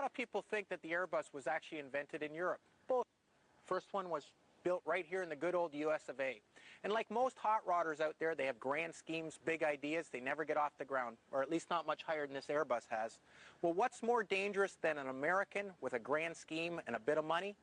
lot of people think that the Airbus was actually invented in Europe. Both. First one was built right here in the good old US of A. And like most hot rodders out there, they have grand schemes, big ideas. They never get off the ground, or at least not much higher than this Airbus has. Well, what's more dangerous than an American with a grand scheme and a bit of money?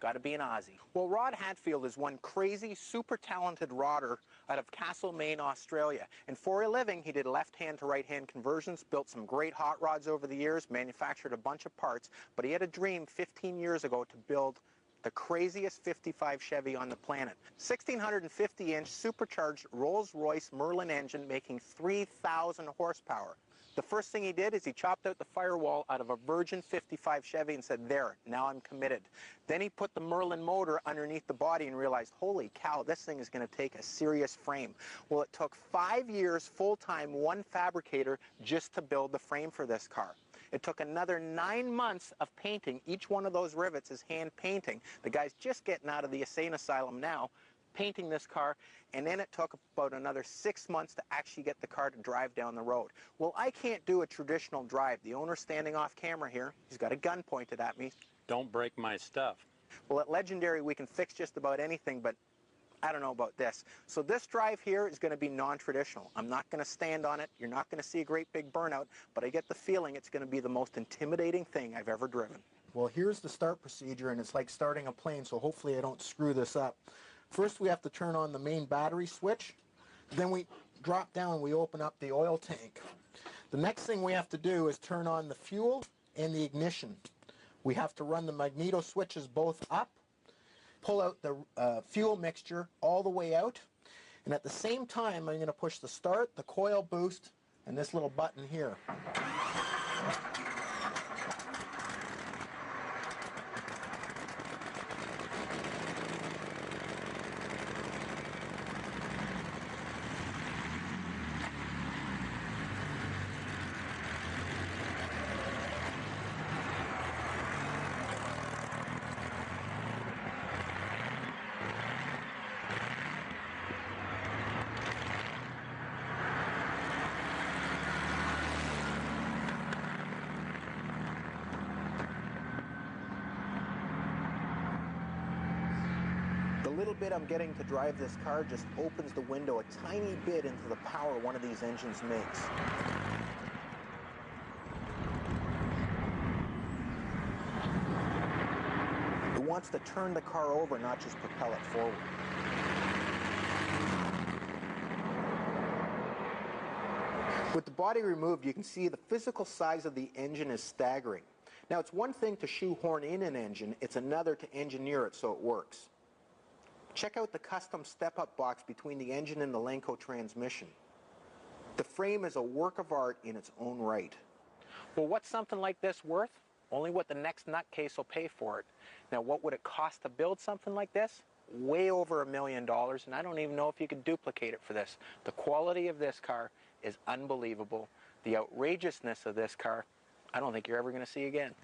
Got to be an Aussie. Well, Rod Hatfield is one crazy, super talented rodder out of Castlemaine, Australia. And for a living, he did left-hand to right-hand conversions, built some great hot rods over the years, manufactured a bunch of parts, but he had a dream 15 years ago to build the craziest 55 Chevy on the planet. 1,650-inch supercharged Rolls-Royce Merlin engine making 3,000 horsepower. The first thing he did is he chopped out the firewall out of a virgin 55 Chevy and said, there, now I'm committed. Then he put the Merlin motor underneath the body and realized, holy cow, this thing is going to take a serious frame. Well, it took 5 years full-time, one fabricator, just to build the frame for this car. It took another 9 months of painting. Each one of those rivets is hand painting. The guy's just getting out of the insane asylum now, painting this car, and then it took about another 6 months to actually get the car to drive down the road. Well, I can't do a traditional drive. The owner's standing off camera here. He's got a gun pointed at me. Don't break my stuff. Well, at Legendary, we can fix just about anything, but I don't know about this. So this drive here is going to be non-traditional. I'm not going to stand on it. You're not going to see a great big burnout, but I get the feeling it's going to be the most intimidating thing I've ever driven. Well, here's the start procedure, and it's like starting a plane, so hopefully I don't screw this up. First, we have to turn on the main battery switch. Then we drop down and we open up the oil tank. The next thing we have to do is turn on the fuel and the ignition. We have to run the magneto switches both up, pull out the fuel mixture all the way out, and at the same time I'm going to push the start, the coil boost, and this little button here. The little bit I'm getting to drive this car just opens the window a tiny bit into the power one of these engines makes. It wants to turn the car over, not just propel it forward. With the body removed, you can see the physical size of the engine is staggering. Now, it's one thing to shoehorn in an engine, it's another to engineer it so it works. Check out the custom step-up box between the engine and the Lenco transmission. The frame is a work of art in its own right. Well, what's something like this worth? Only what the next nutcase will pay for it. Now, what would it cost to build something like this? Way over $1 million, and I don't even know if you could duplicate it for this. The quality of this car is unbelievable. The outrageousness of this car, I don't think you're ever going to see again.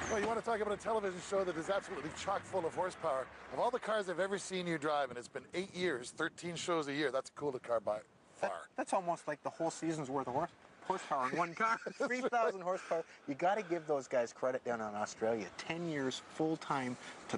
Well, you want to talk about a television show that is absolutely chock full of horsepower. Of all the cars I've ever seen you drive, and it's been 8 years, 13 shows a year, that's the coolest car by far. That's almost like the whole season's worth of horsepower in one car. 3,000 horsepower. You got to give those guys credit down in Australia. 10 years full-time to